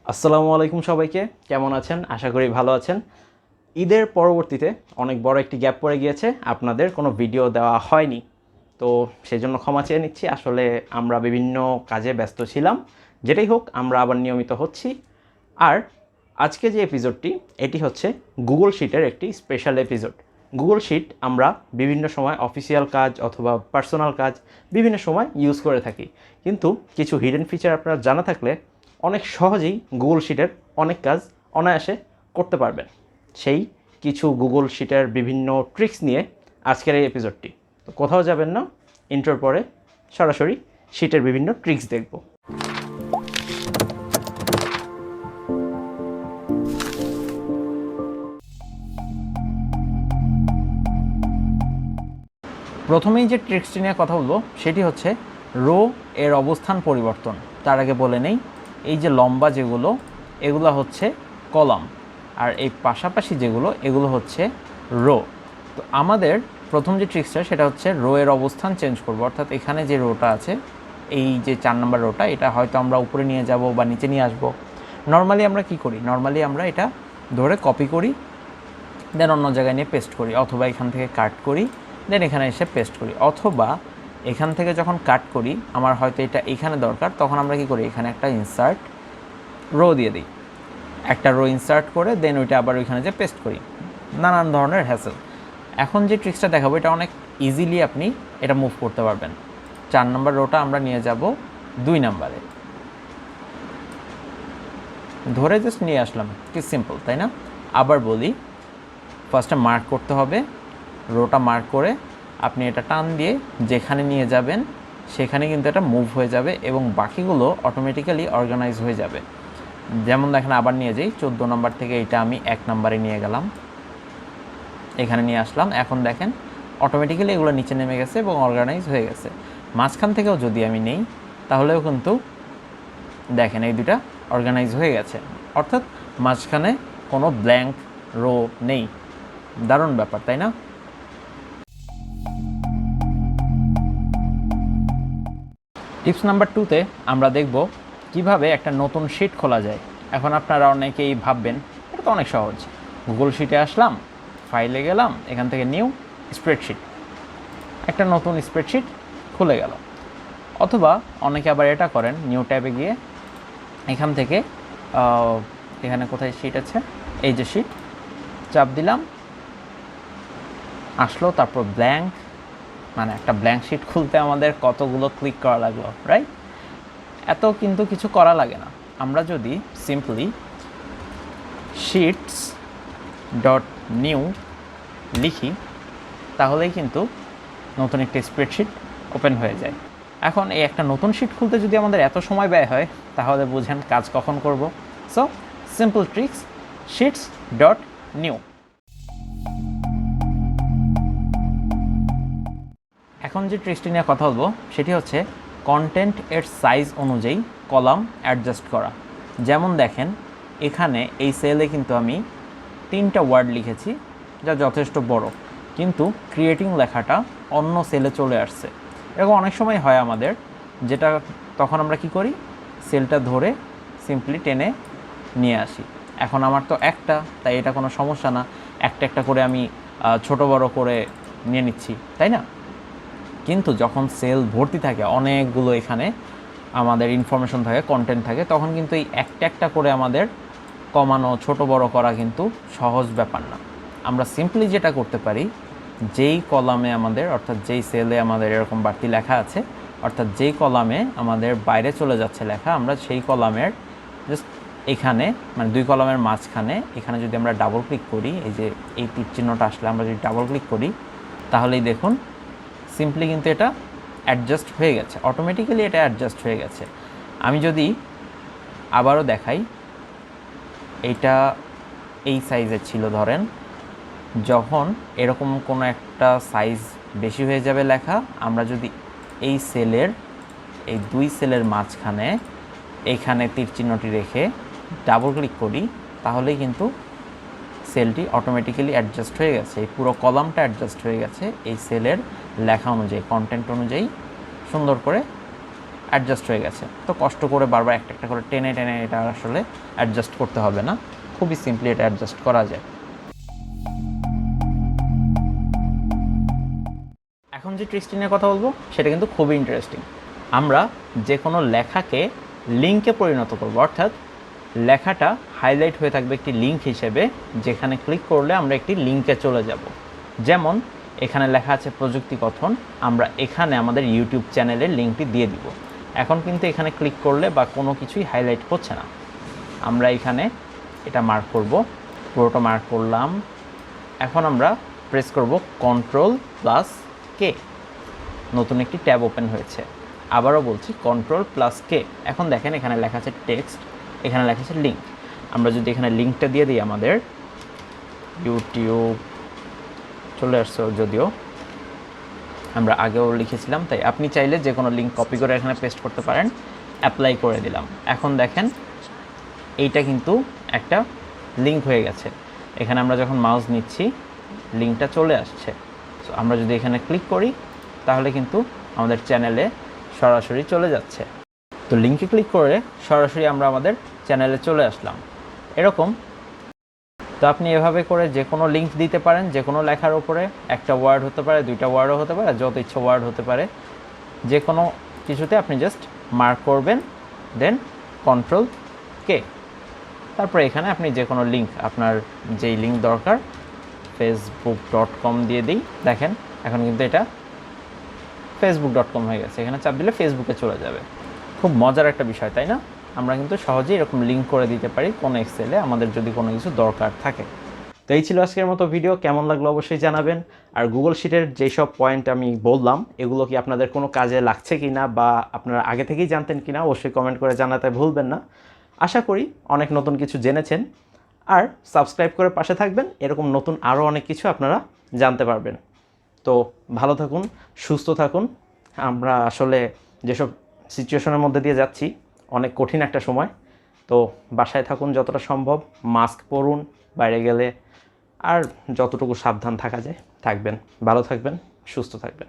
আসসালামু আলাইকুম সবাইকে, কেমন আছেন? আশা করি ভালো আছেন। ঈদের পরবর্তীতে অনেক বড় একটি গ্যাপ পড়ে গিয়েছে, আপনাদের কোনো ভিডিও দেওয়া হয়নি। তো সেজন্য ক্ষমা চেয়ে নিচ্ছি। আসলে আমরা বিভিন্ন কাজে ব্যস্ত ছিলাম। যেটাই হোক, আমরা আবার নিয়মিত হচ্ছি। আর আজকে যে এপিসোডটি, এটি হচ্ছে গুগল শিটের একটি স্পেশাল এপিসোড। গুগল শিট আমরা বিভিন্ন সময় অফিসিয়াল কাজ অথবা পার্সোনাল কাজ বিভিন্ন সময় ইউজ করে থাকি, কিন্তু কিছু হিডেন ফিচার আপনারা জানা থাকলে অনেক সহজেই গুগল শিটের অনেক কাজ অনায়াসে করতে পারবেন। সেই কিছু গুগল শিটের বিভিন্ন ট্রিক্স নিয়ে আজকের এই এপিসোডটি। তো কোথাও যাবেন না, ইন্ট্রোর পরে সরাসরি শিটের বিভিন্ন ট্রিক্স দেখব। প্রথমেই যে ট্রিক্সটি নিয়ে কথা বলবো সেটি হচ্ছে রো এর অবস্থান পরিবর্তন। তার আগে বলে নেই, এই যে লম্বা যেগুলো এগুলো হচ্ছে কলাম, আর এই পাশাপাশি যেগুলো এগুলো হচ্ছে রো। তো আমাদের প্রথম যে ট্রিক্সটা সেটা হচ্ছে রো এর অবস্থান চেঞ্জ করব। অর্থাৎ এখানে যে রোটা আছে, এই যে 4 নম্বর রোটা, এটা হয়তো আমরা উপরে নিয়ে যাব বা নিচে নিয়ে আসব। নর্মালি আমরা কি করি? নর্মালি আমরা এটা ধরে কপি করি, দেন অন্য জায়গায় নিয়ে পেস্ট করি, অথবা এখান থেকে কাট করি, দেন এখানে এসে পেস্ট করি। অথবা এখান থেকে যখন কাট করি, আমার হয়তো এটা এখানে দরকার, তখন আমরা কি করি? এখানে একটা ইনসার্ট রো দিয়ে দিই, একটা রো ইনসার্ট করে দেন ওইটা আবার ওইখানে যে পেস্ট করি। নানান ধরনের হ্যাসেল। এখন যে ট্রিক্সটা দেখাবো এটা অনেক ইজিলি আপনি এটা মুভ করতে পারবেন। 4 নম্বর রোটা আমরা নিয়ে যাব 2 নম্বরে, ধরে জাস্ট নিয়ে আসলাম। কি সিম্পল, তাই না? আবার বলি, ফার্স্টে মার্ক করতে হবে, রোটা মার্ক করে আপনি এটা টান দিয়ে যেখানে নিয়ে যাবেন সেখানে কিন্তু এটা মুভ হয়ে যাবে এবং বাকিগুলো অটোমেটিক্যালি অর্গানাইজ হয়ে যাবে। যেমন দেখেন, আবার নিয়ে যাই, 14 নম্বর থেকে এটা আমি 1 নম্বরে নিয়ে গেলাম, এখানে নিয়ে আসলাম। এখন দেখেন অটোমেটিক্যালি এগুলো নিচে নেমে গেছে এবং অর্গানাইজ হয়ে গেছে। মাঝখান থেকেও যদি আমি নেই তাহলেও কিন্তু দেখেন এই দুটা অর্গানাইজ হয়ে গেছে, অর্থাৎ মাঝখানে কোনো ব্ল্যাঙ্ক রো নেই। দারুণ ব্যাপার, তাই না? টিপস নাম্বার 2তে আমরা দেখব কিভাবে একটা নতুন শিট খোলা যায়। এখন আপনারা অনেকেই ভাববেন এটা তো অনেক সহজ, গুগল শিটে আসলাম, ফাইলে গেলাম, এখান থেকে নিউ স্প্রেডশিট, একটা নতুন স্প্রেডশিট খুলে গেল। অথবা অনেকে আবার এটা করেন, নিউ ট্যাবে গিয়ে এখান থেকে এখানে কোথায় শিট আছে, এই যে শিট, চাপ দিলাম, আসলো, তারপর ব্ল্যাঙ্ক, মানে একটা ব্ল্যাঙ্ক শিট খুলতে আমাদের কতগুলো ক্লিক করা লাগলো, রাইট? এত কিন্তু কিছু করা লাগে না। আমরা যদি সিম্পলি শিটস ডট নিউ লিখি তাহলেই কিন্তু নতুন একটা স্প্রেডশিট ওপেন হয়ে যায়। এখন এই একটা নতুন শিট খুলতে যদি আমাদের এত সময় ব্যয় হয় তাহলে বুঝেন কাজ কখন করব। So simple tricks, shits dot new. এখন যে ট্রিক্সটি নিয়ে কথা বলবো সেটি হচ্ছে কন্টেন্ট এর সাইজ অনুযায়ী কলাম অ্যাডজাস্ট করা। যেমন দেখেন, এখানে এই সেলে কিন্তু আমি 3টা ওয়ার্ড লিখেছি যা যথেষ্ট বড়, কিন্তু ক্রিয়েটিং লেখাটা অন্য সেলে চলে আসছে। এরকম অনেক সময় হয় আমাদের, যেটা তখন আমরা কি করি? সেলটা ধরে সিম্পলি টেনে নিয়ে আসি। এখন আমার তো একটা, তাই এটা কোনো সমস্যা না, একটা একটা করে আমি ছোট বড় করে নিয়ে নিচ্ছি, তাই না? কিন্তু যখন সেল ভর্তি থাকে, অনেকগুলো এখানে আমাদের ইনফরমেশন থাকে, কন্টেন্ট থাকে, তখন কিন্তু এই একটা একটা করে আমাদের কমানো, ছোট বড় করা কিন্তু সহজ ব্যাপার না। আমরা সিম্পলি যেটা করতে পারি, যেই কলামে আমাদের, অর্থাৎ যেই সেলে আমাদের এরকম বাড়তি লেখা আছে, অর্থাৎ যেই কলামে আমাদের বাইরে চলে যাচ্ছে লেখা, আমরা সেই কলামের জাস্ট এখানে, মানে 2 কলামের মাঝখানে এখানে যদি আমরা ডাবল ক্লিক করি, এই যে এই তীর চিহ্নটা আসলে আমরা যদি ডাবল ক্লিক করি তাহলেই দেখুন সিম্পলি কিন্তু এটা অ্যাডজাস্ট হয়ে গেছে, অটোমেটিক্যালি এটা অ্যাডজাস্ট হয়ে গেছে। আমি যদি আবারও দেখাই, এইটা এই সাইজের ছিল, ধরেন যখন এরকম কোনো একটা সাইজ বেশি হয়ে যাবে লেখা, আমরা যদি এই সেলের, এই 2 সেলের মাঝখানে এইখানে তীর চিহ্নটি রেখে ডাবল ক্লিক করি তাহলেই কিন্তু সেলটি অটোমেটিক্যালি অ্যাডজাস্ট হয়ে গেছে, এই পুরো কলামটা অ্যাডজাস্ট হয়ে গেছে এই সেলের লেখা অনুযায়ী, কন্টেন্ট অনুযায়ী সুন্দর করে অ্যাডজাস্ট হয়ে গেছে। তো কষ্ট করে বারবার একটা একটা করে টেনে টেনে এটা আসলে অ্যাডজাস্ট করতে হবে না, খুবই সিম্পলি এটা অ্যাডজাস্ট করা যায়। এখন যে ট্রিক্সটি নিয়ে কথা বলবো সেটা কিন্তু খুবই ইন্টারেস্টিং। আমরা যে কোনো লেখাকে লিঙ্কে পরিণত করব, অর্থাৎ লেখাটা হাইলাইট হয়ে থাকবে একটি লিঙ্ক হিসেবে, যেখানে ক্লিক করলে আমরা একটি লিঙ্কে চলে যাব। যেমন এখানে লেখা আছে প্রযুক্তি কথন, আমরা এখানে আমাদের ইউটিউব চ্যানেলের লিঙ্কটি দিয়ে দিব। এখন কিন্তু এখানে ক্লিক করলে বা কোনো কিছুই হাইলাইট হচ্ছে না। আমরা এখানে এটা মার্ক করব, পুরোটা মার্ক করলাম। এখন আমরা প্রেস করব Ctrl+K, নতুন একটি ট্যাব ওপেন হয়েছে। আবারও বলছি Ctrl+K। এখন দেখেন এখানে লেখা আছে টেক্সট, এখানে লেখা আছে লিঙ্ক। আমরা যদি এখানে লিঙ্কটা দিয়ে দিই, আমাদের ইউটিউব চলে আসছে, যদিও আমরা আগেও লিখেছিলাম, তাই আপনি চাইলে যে কোনো লিঙ্ক কপি করে এখানে পেস্ট করতে পারেন। অ্যাপ্লাই করে দিলাম। এখন দেখেন এইটা কিন্তু একটা লিঙ্ক হয়ে গেছে। এখানে আমরা যখন মাউস নিচ্ছি লিঙ্কটা চলে আসছে। সো আমরা যদি এখানে ক্লিক করি তাহলে কিন্তু আমাদের চ্যানেলে সরাসরি চলে যাচ্ছে। তো লিঙ্কে ক্লিক করে সরাসরি আমরা আমাদের চ্যানেলে চলে আসলাম। এরকম তো আপনি এভাবে করে যে কোনো লিঙ্ক দিতে পারেন, যে কোনো লেখার উপরে। একটা ওয়ার্ড হতে পারে, দুইটা ওয়ার্ডও হতে পারে, যত ইচ্ছা ওয়ার্ড হতে পারে। যে কোনো কিছুতে আপনি জাস্ট মার্ক করবেন, দেন Ctrl+K। তারপরে এখানে আপনি যে কোনো লিঙ্ক, আপনার যেই লিঙ্ক দরকার, facebook.com দিয়ে দিই। দেখেন এখন কিন্তু এটা facebook.com হয়ে গেছে। এখানে চাপ দিলে ফেসবুকে চলে যাবে। খুব মজার একটা বিষয়, তাই না? আমরা কিন্তু সহজেই এরকম লিঙ্ক করে দিতে পারি কোনো এক্সেলে, আমাদের যদি কোনো কিছু দরকার থাকে। তো এই ছিল আজকের মতো ভিডিও। কেমন লাগলো অবশ্যই জানাবেন। আর গুগল শিটের যেসব পয়েন্ট আমি বললাম, এগুলো কি আপনাদের কোনো কাজে লাগছে কি না, বা আপনারা আগে থেকেই জানতেন কি না, অবশ্যই কমেন্ট করে জানাতে ভুলবেন না। আশা করি অনেক নতুন কিছু জেনেছেন। আর সাবস্ক্রাইব করে পাশে থাকবেন, এরকম নতুন আরও অনেক কিছু আপনারা জানতে পারবেন। তো ভালো থাকুন, সুস্থ থাকুন। আমরা আসলে যেসব সিচুয়েশনের মধ্যে দিয়ে যাচ্ছি, অনেক কঠিন একটা সময়। তো বাসায় থাকুন যতটা সম্ভব, মাস্ক পরুন বাইরে গেলে, আর যতটুকু সাবধান থাকা যায় থাকবেন। ভালো থাকবেন, সুস্থ থাকবেন।